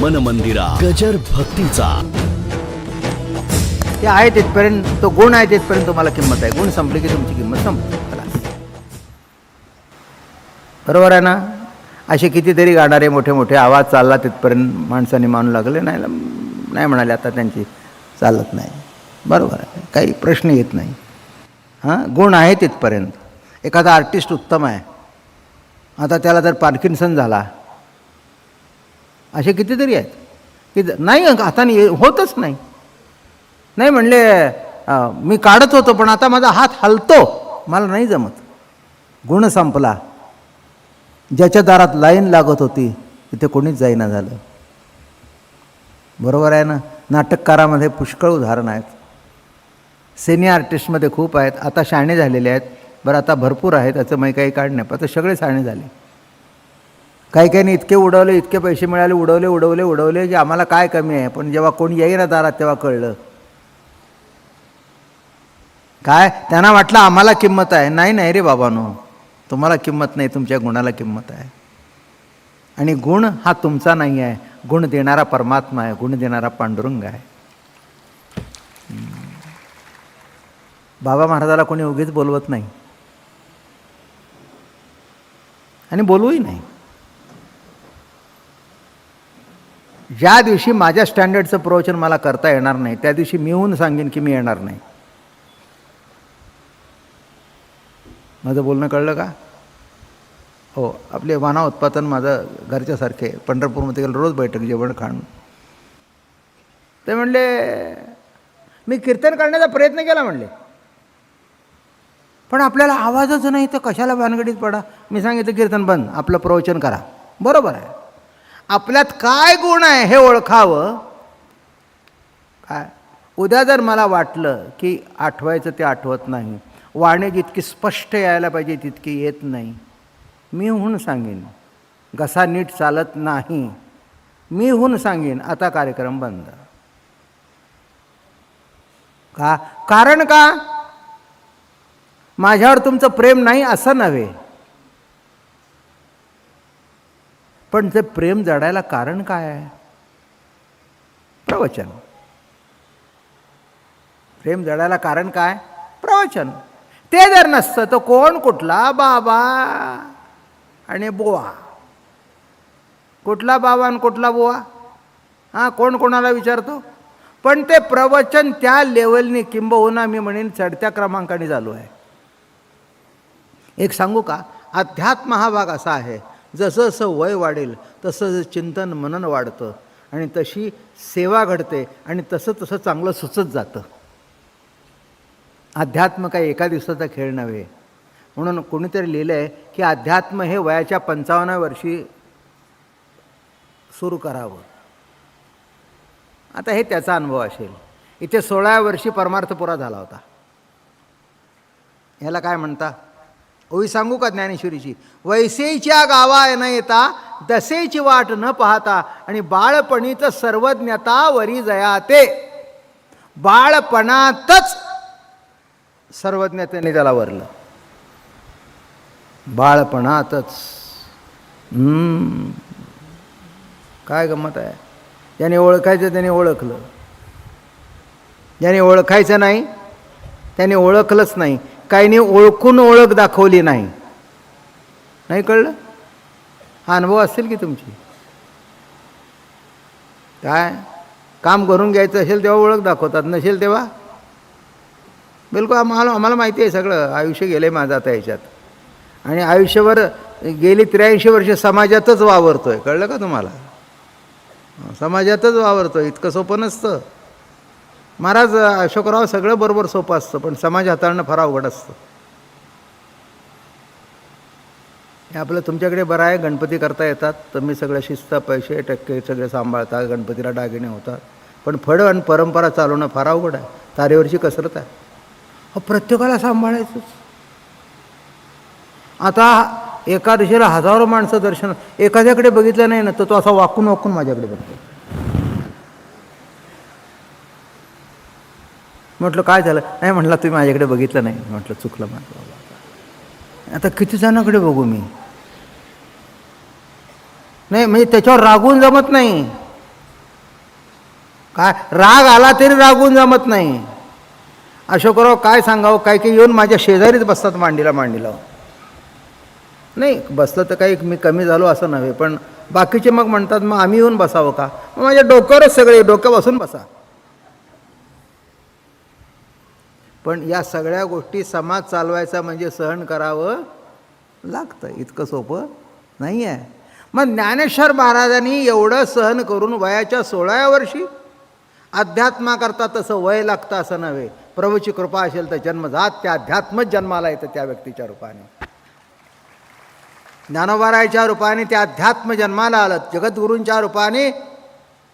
मन मंदिरा गजर भक्तीचा. ते आहे तिथपर्यंत, तो गुण आहे तिथपर्यंत तुम्हाला किंमत आहे. गुण संपली की तुमची किंमत संपली. बरोबर आहे ना. असे कितीतरी गाणारे मोठे मोठे आवाज चालला तिथपर्यंत माणसाने मानू लागले. नाही म्हणाले आता त्यांची चालत नाही. बरोबर आहे, काही प्रश्न येत नाही. हां, गुण आहे तिथपर्यंत. एखादा आर्टिस्ट उत्तम आहे, आता त्याला जर पार्किन्सन झाला, असे कितीतरी आहेत की नाही आता होतच नाही. नाही म्हणले मी काढत होतो पण आता माझा हात हलतो, मला नाही जमत. गुण संपला. ज्याच्या दारात लाईन लागत होती तिथे कोणीच जाईना झालं. बरोबर आहे ना. नाटककारामध्ये पुष्कळ उदाहरणं आहेत. सिनियर आर्टिस्टमध्ये खूप आहेत. आता शहाणे झालेले आहेत. बरं आता भरपूर आहेत, त्याचं मी काही काढ नाही. आता सगळे शहाणे झाले. काही काहींनी इतके उडवले, इतके पैसे मिळाले, उडवले की आम्हाला काय कमी आहे. पण जेव्हा कोणी येईना दारात तेव्हा कळलं काय, त्यांना वाटलं आम्हाला किंमत आहे. नाही रे बाबांनो, तुम्हाला किंमत नाही, तुमच्या गुणाला किंमत आहे. आणि गुण हा तुमचा नाही आहे, गुण देणारा परमात्मा आहे, गुण देणारा पांडुरंग आहे. बाबा महाराजाला कोणी उगीच बोलवत नाही आणि बोलवूही नाही. ज्या दिवशी माझ्या स्टँडर्डचं प्रवचन मला करता येणार नाही त्या दिवशी मी येऊन सांगेन की मी येणार नाही. माझं बोलणं कळलं का? हो, आपले वाना उत्पादन माझं घरच्यासारखे. पंढरपूरमध्ये गेलं रोज बैठक, जेवण खाणं. ते म्हणले मी कीर्तन करण्याचा प्रयत्न केला म्हणले, पण आपल्याला आवाजच नाही तर कशाला भानगडीत पडा. मी सांगितलं कीर्तन बंद, आपलं प्रवचन करा. बरोबर आहे. आपल्यात काय गुण आहे हे ओळखावं. काय उद्या जर मला वाटलं की आठवायचं ते आठवत नाही, वाणी जितकी स्पष्ट यायला पाहिजे तितकी येत नाही, मी होऊन सांगेन. घसा नीट चालत नाही, मी होऊन सांगेन आता कार्यक्रम बंद. का? कारण का? माझ्यावर तुमचं प्रेम नाही असं नव्हे, पण ते प्रेम जडायला कारण काय आहे? प्रवचन. प्रेम जडायला कारण काय? प्रवचन. ते जर नसतं तर कोण कुठला बाबा आणि बुवा, कुठला बाबा आणि कुठला बुवा, हां, कोण कोणाला विचारतो. पण ते प्रवचन त्या लेवलनी, किंबहुना मी म्हणेन चढत्या क्रमांकाने चालू आहे. एक सांगू का? अध्यात्म हा भाग असा आहे, जसं जसं वय वाढेल तसं जसं चिंतन मनन वाढतं आणि तशी सेवा घडते आणि तसं तसं चांगलं सुचत जातं. अध्यात्म काही एका दिवसाचा खेळ नव्हे. म्हणून कोणीतरी लिहिलं आहे की अध्यात्म हे वयाच्या 55व्या वर्षी सुरू करावं. आता हे त्याचा अनुभव असेल. इथे 16व्या वर्षी परमार्थ पुरा झाला होता. ह्याला काय म्हणता? ओवी सांगू का ज्ञानेश्वरीची? वैसेच्या गावा न येता दसेची वाट न पाहता आणि बाळपणीच सर्वज्ञता वरी जयाते. बाळपणातच सर्वज्ञतेने त्याला वरलं. बाळपणातच. काय गंमत आहे. ज्याने ओळखायचं त्याने ओळखलं, ज्याने ओळखायचं नाही त्याने ओळखलंच नाही. काहींनी ओळखून ओळख दाखवली नाही. नाही कळलं? हा अनुभव असेल की तुमची. काय काम करून घ्यायचं असेल तेव्हा ओळख दाखवतात, नसेल तेव्हा बिलकुल. आम्हाला माहिती आहे सगळं. आयुष्य गेलं आहे माझं आता याच्यात, आणि आयुष्यभर गेली 83 वर्ष समाजातच वावरतो आहे. कळलं का तुम्हाला? समाजातच वावरतो आहे. इतकं सोपं नसतं. महाराज अशोकराव सगळं बरोबर सोपं असतं, पण समाज हाताळणं फार अवघड असतं. हे आपलं तुमच्याकडे बरं आहे, गणपती करता येतात, तुम्ही सगळं शिस्त, पैसे, टक्के सगळे सांभाळता, गणपतीला दागिने होतात. पण फळ आणि परंपरा चालवणं फार अवघड आहे. तारेवरची कसरत आहे. प्रत्येकाला सांभाळायचंच. आता एकादशीला हजारो माणसं दर्शन, एखाद्याकडे बघितलं नाही ना तर तो असा वाकून वाकून माझ्याकडे बघतो. म्हटलं काय झालं? नाही म्हटलं तुम्ही माझ्याकडे बघितलं नाही. म्हटलं चुकलं माझं. आता किती जणांकडे बघू मी? नाही म्हणजे त्याच्यावर रागवून जमत नाही. काय राग आला तरी रागून जमत नाही. अशोकराव काय सांगावं, काय की येऊन माझ्या शेजारीच बसतात मांडीला मांडी लावून. नाही बसलं तर काही मी कमी झालो असं नव्हे, पण बाकीचे मग म्हणतात मग आम्ही येऊन बसावं का. मग माझ्या डोक्यावरच सगळे डोक्यावर बसून बसा. पण या सगळ्या गोष्टी समाज चालवायचा म्हणजे सहन करावं लागतं, इतकं सोपं नाही आहे. मग ज्ञानेश्वर महाराजांनी एवढं सहन करून वयाच्या 16व्या वर्षी अध्यात्माकरता तसं वय लागतं असं नव्हे. प्रभूची कृपा असेल तर जन्मजात त्या अध्यात्मच जन्माला येतं त्या व्यक्तीच्या रूपाने. ज्ञानोबारायच्या रूपाने त्या अध्यात्म जन्माला आलं, जगद्गुरूंच्या रूपाने.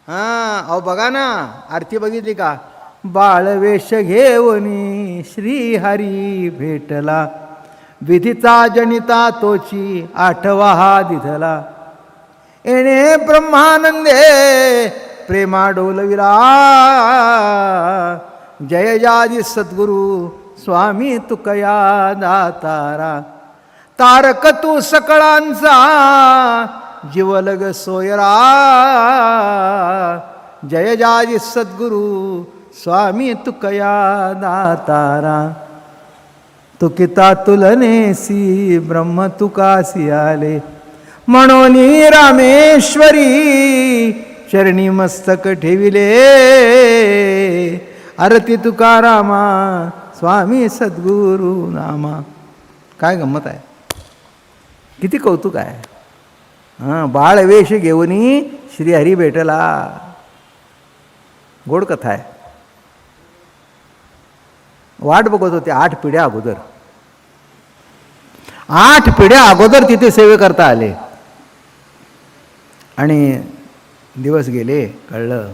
अहो बघा ना, आरती बघितली का. बाळवेश घेऊनी श्रीहरी भेटला, विधीचा जनिता तोची 8वा हा दिधला. येणे ब्रह्मानंदे प्रेमा डोलविला, जय जाजी सद्गुरु स्वामी तुकया दातारा. तारक तू सकळांचा जीवलग सोयरा, जय जाजी सद्गुरु स्वामी तुकया दातारा. तुकिता तुलनेसी ब्रह्म तुकासी आले, म्हणून रामेश्वरी चरणी मस्तक ठेविले. आरती तुकारामा स्वामी सद्गुरु नामा. काय गंमत आहे, किती कौतुक आहे. बाळवेश घेऊनी श्रीहरी भेटला. गोड कथा आहे. वाट बघत होते 8 पिढ्या अगोदर. 8 पिढ्या अगोदर तिथे सेवे करता आले आणि दिवस गेले, कळलं.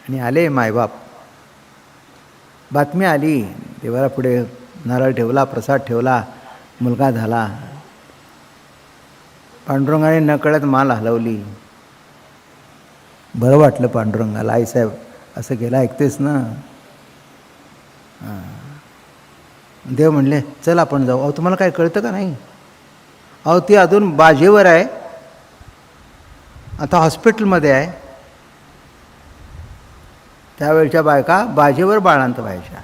आणि आले मायबाप. बातमी आली, देवाला पुढे नारळ ठेवला, प्रसाद ठेवला, मुलगा झाला. पांडुरंगाने नकळत मान हलवली. बरं वाटलं पांडुरंगाला. आईसाहेब असं गेला, ऐकतेस ना. देव म्हणले चल आपण जाऊ. अहो तुम्हाला काय कळतं का नाही. अहो ती अजून बाजेवर आहे, आता हॉस्पिटलमध्ये आहे. त्यावेळच्या बायका बाजेवर बाळांत व्हायच्या,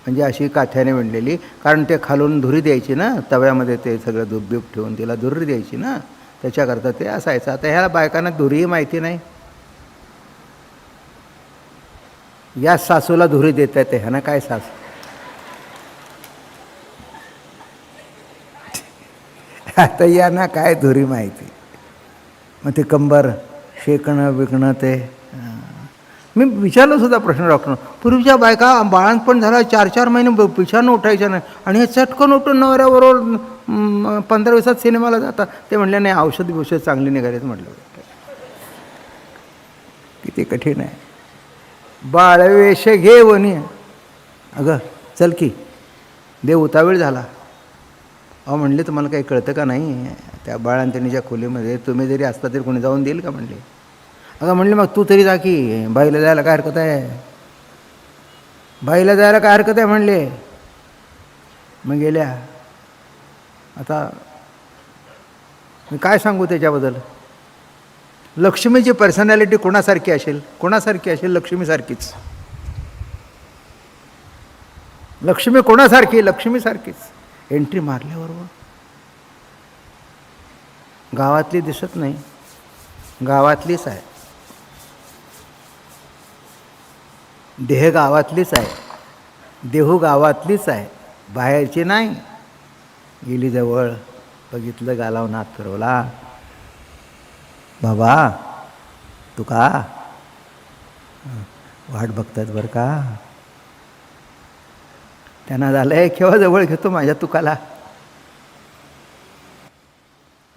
म्हणजे अशी काथ्याने विणलेली. कारण ते खालून धुरी द्यायची ना, तव्यामध्ये ते सगळं दूध बीप ठेवून तिला धुरी द्यायची ना, त्याच्याकरता ते असायचं. आता ह्या बायकांना धुरीही माहिती नाही. या सासूला धुरी देत आहे ते, ह्यानं काय सासू. आता यांना काय धुरी माहिती. मग ते कंबर शेकणं विकणं ते. मी विचारलं सुद्धा प्रश्न डॉक्टर, पूर्वीच्या बायका बाळंतपण झाला 4-4 महिने पिछानं उठायच्या नाही, आणि हे चटकन उठून नवऱ्याबरोबर 15-20 सिनेमाला जातात. ते म्हणले नाही, औषध चांगली निघालीत. म्हटलं किती कठीण आहे. बाळवेश घेऊन. अगं चल की, देव उतावीळ झाला. अहो म्हणले तुम्हाला काही कळतं का नाही, त्या बाळांतणीच्या खोलीमध्ये तुम्ही जरी असता तरी कोणी जाऊन देईल का म्हणले. अगं म्हणले मग तू तरी जा की, बाईला जायला काय हरकत आहे, बाईला जायला काय हरकत आहे म्हणले. मग गेल्या. आता मी काय सांगू त्याच्याबद्दल. लक्ष्मीची पर्सनॅलिटी कोणासारखी असेल, कोणासारखी असेल, लक्ष्मीसारखीच. लक्ष्मी कोणासारखी, लक्ष्मीसारखीच. एंट्री मारल्याबरोबर गावातली दिसत नाही, गावातलीच आहे. देह गावातलीच आहे, देहू गावातलीच आहे, बाहेरची नाही. गेली जवळ, बघितलं, गालावून हात फिरवला. बाबा तू का वाट बघतात बरं का. त्यांना झालंय केव्हा जवळ घेतो माझ्या तुकाला,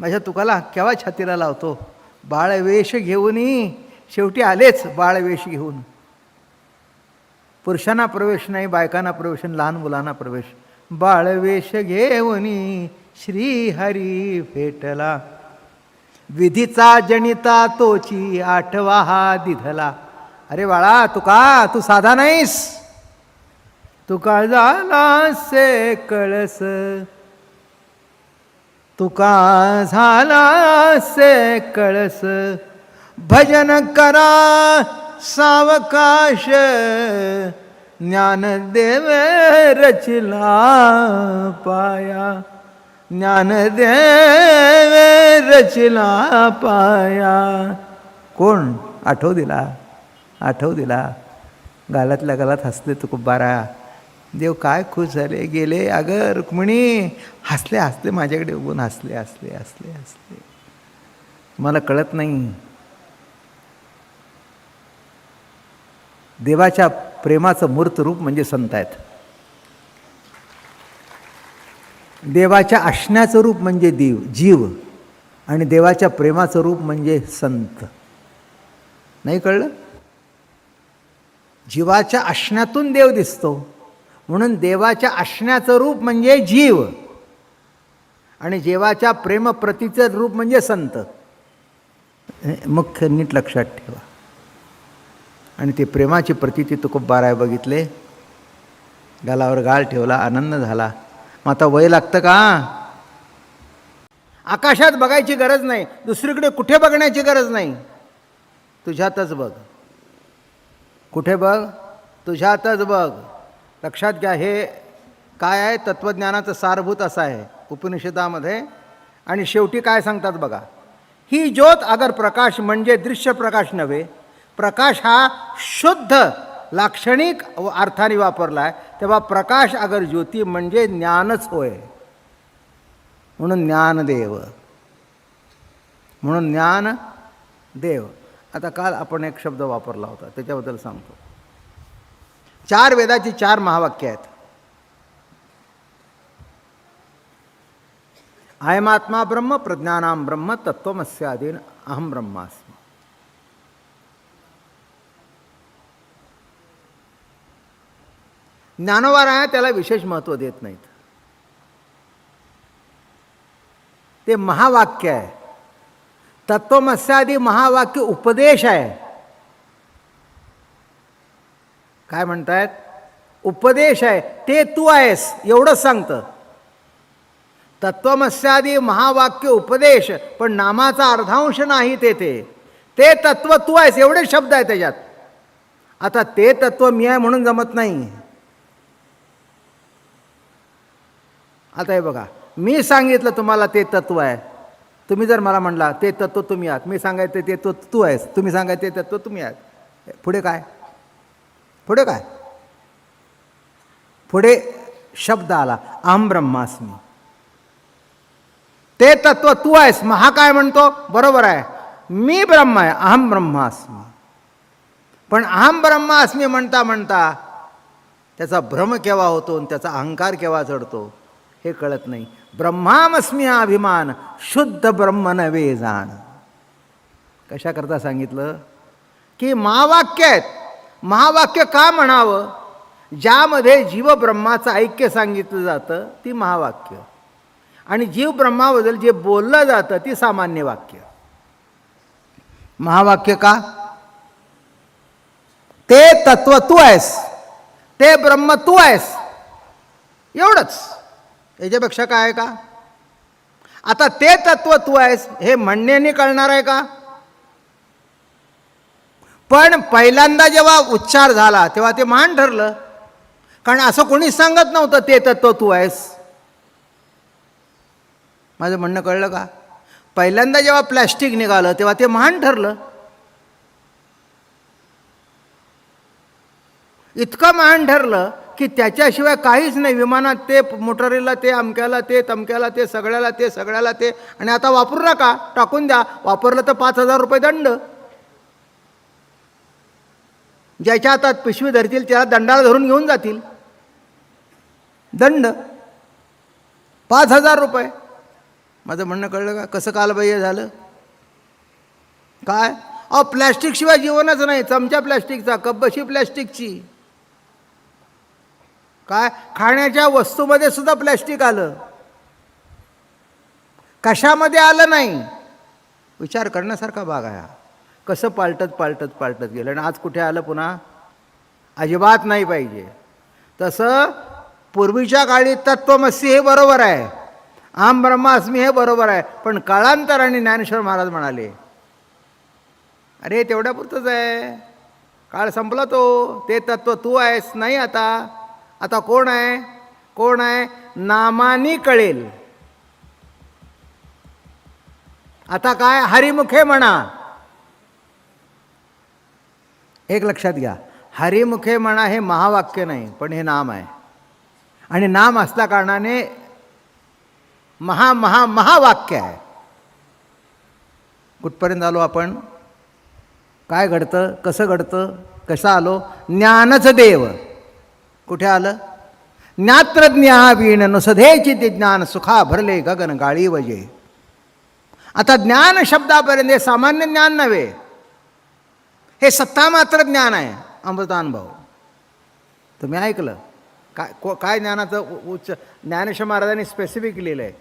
माझ्या तुकाला केव्हा छातीला लावतो. बाळवेश घेऊनही शेवटी आलेच. बाळवेश घेऊन पुरुषांना प्रवेश नाही, बायकांना प्रवेश, लहान मुलांना प्रवेश. बाळवेश घेऊनी श्रीहरी भेटला, विधीचा जनिता तोची 8वा हा दिधला. अरे बाळा तुका, तू साधा नाहीस. तुका झाला से कळस, तुका झाला से कळस, भजन करा सावकाश, ज्ञानदेव रचिला पाया, ज्ञानदेव रचिला पाया. कोण? आठव दिला. गालातल्या गालात हसले तुकोबारा. देव काय खुश झाले. गेले. अगं रुक्मिणी हसले माझ्याकडे बघून हसले. मला कळत नाही. देवाच्या प्रेमाचं मूर्त रूप म्हणजे संत आहेत. देवाच्या असण्याचं रूप म्हणजे जीव आणि देवाच्या प्रेमाचं रूप म्हणजे संत. नाही कळलं? जीवाच्या असण्यातून देव दिसतो म्हणून देवाच्या असण्याचं रूप म्हणजे जीव आणि जीवाच्या प्रेमप्रतीचं रूप म्हणजे संत. मुख्य नीट लक्षात ठेवा. आणि ते प्रेमाची प्रतीती तुकोबाराय बघितले. गालावर गाल ठेवला. आनंद झाला. मग आता वय लागतं का? आकाशात बघायची गरज नाही. दुसरीकडे कुठे बघण्याची गरज नाही. तुझ्यातच बघ. कुठे बघ? तुझ्यातच बघ. लक्षात घ्या. हे काय आहे? तत्त्वज्ञानाचं सारभूत असं आहे उपनिषदामध्ये. आणि शेवटी काय सांगतात बघा. ही ज्योत अगर प्रकाश म्हणजे दृश्य प्रकाश नव्हे. प्रकाश हा शुद्ध लाक्षणिक अर्थाने वापरला आहे. तेव्हा प्रकाश अगर ज्योती म्हणजे ज्ञानच होय. म्हणून ज्ञानदेव. म्हणून ज्ञानदेव. आता काल आपण एक शब्द वापरला होता त्याच्याबद्दल सांगतो. 4 वेदाची 4 महावाक्य आहेत. अयमात्मा ब्रह्म, प्रज्ञानाम ब्रह्म, तत्त्वमस्यादीन अहम ब्रह्मास्मि. ज्ञानवार आहे त्याला विशेष महत्त्व देत नाहीत. ते महावाक्य आहे. तत्त्वमस्यादी महावाक्य उपदेश आहे. काय म्हणतायत? उपदेश आहे. ते तू आहेस एवढंच सांगतं. तत्त्वमस्यादी महावाक्य उपदेश, पण नामाचा अर्धांश नाही. ते तत्त्व तू आहेस एवढे शब्द आहे त्याच्यात. आता ते तत्त्व मी आहे म्हणून जमत नाही. आता हे बघा, मी सांगितलं तुम्हाला ते तत्त्व आहे. तुम्ही जर मला म्हणला ते तत्त्व तुम्ही आहात, मी सांगायचं ते तत्त्व तू आहेस, तुम्ही सांगायचं ते तत्त्व तुम्ही आहात. पुढे काय? पुढे शब्द आला अहम ब्रह्मास्मि. ते तत्त्व तू आहेस. मग काय म्हणतो? बरोबर आहे, मी ब्रह्म आहे, अहम ब्रह्मास्मि. पण अहम ब्रह्मास्मि म्हणता म्हणता त्याचा भ्रम केव्हा होतो आणि त्याचा अहंकार केव्हा चढतो हे कळत नाही. ब्रह्मामस्मि हा अभिमान शुद्ध ब्रह्म नव्हे जाण. कशाकरता सांगितलं? की महावाक्य आहेत. महावाक्य का म्हणावं? ज्यामध्ये जीव ब्रह्माचं ऐक्य सांगितलं जातं ती महावाक्य, आणि जीव ब्रह्माबद्दल जे बोललं जातं ती सामान्य वाक्य. महावाक्य का? ते तत्व तू आहेस, ते ब्रह्म तू आहेस, एवढंच. याच्यापेक्षा काय आहे का? आता ते तत्व तू आहेस हे म्हणण्याने कळणार आहे का? पण पहिल्यांदा जेव्हा उच्चार झाला तेव्हा ते महान ठरलं. कारण असं कोणीच सांगत नव्हतं ते तत्व तू आहेस. माझं म्हणणं कळलं का? पहिल्यांदा जेव्हा प्लॅस्टिक निघालं तेव्हा ते महान ठरलं. इतकं महान ठरलं की त्याच्याशिवाय काहीच नाही. विमानात ते, मोटरीला ते, अमक्याला ते, तमक्याला ते, सगळ्याला ते. आणि आता वापरू नका, टाकून द्या. वापरलं तर 5,000 रुपये दंड. ज्याच्या हातात पिशवी धरतील त्याला दंडाला धरून घेऊन जातील. दंड 5,000 रुपये. माझं म्हणणं कळलं का? कसं कालबाह्य झालं काय? प्लॅस्टिकशिवाय जीवनच नाही. चमचा प्लॅस्टिकचा, कपबशी प्लॅस्टिकची. काय? खाण्याच्या वस्तूमध्ये सुद्धा प्लॅस्टिक आलं. कशामध्ये आलं नाही? विचार करण्यासारखा भाग आहे हा. कसं पालटत गेलं आणि आज कुठे आलं पुन्हा? अजिबात नाही पाहिजे. तसं पूर्वीच्या काळी तत्त्वमसी हे बरोबर आहे, अहम ब्रह्मास्मी हे बरोबर आहे. पण काळांतराने ज्ञानेश्वर महाराज म्हणाले अरे तेवढ्यापुरतंच आहे, काळ संपला तो. ते तत्व तू आहेस नाही. आता कोण आहे? कोण आहे? नामानी कळेल. आता काय? हरिमुखे म्हणा. एक लक्षात घ्या, हरिमुखे म्हणा हे महावाक्य नाही, पण हे नाम आहे. आणि नाम असल्या कारणाने महावाक्य आहे. कुठपर्यंत आलो आपण? काय घडतं? कसं घडतं? कसं आलो? ज्ञानच देव. कुठे आलं? ज्ञात्रज्ञा वीण नुसधेची ज्ञान सुखा भरले गगन गाळी वजे. आता ज्ञान शब्दापर्यंत हे सामान्य ज्ञान नव्हे, हे सत्ता मात्र ज्ञान आहे. अमृतानुभव तुम्ही ऐकलं काय ज्ञानाचं उच्च ज्ञानेश्वर महाराजांनी स्पेसिफिक लिहिलं आहे.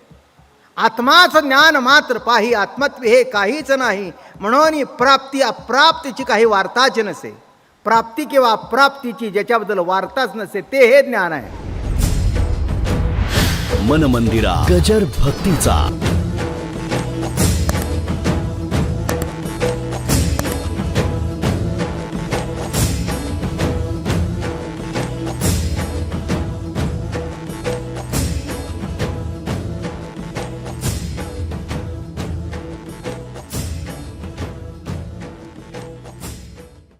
आत्माचं ज्ञान मात्र पाही, आत्मत्व हे काहीच नाही. म्हणून प्राप्ती अप्राप्तीची काही वार्ताच नसे. प्राप्ती किंवा अप्राप्तीची ज्याच्याबद्दल वार्ताच नसे ते हे ज्ञान आहे. मन मंदिरा गजर भक्तीचा.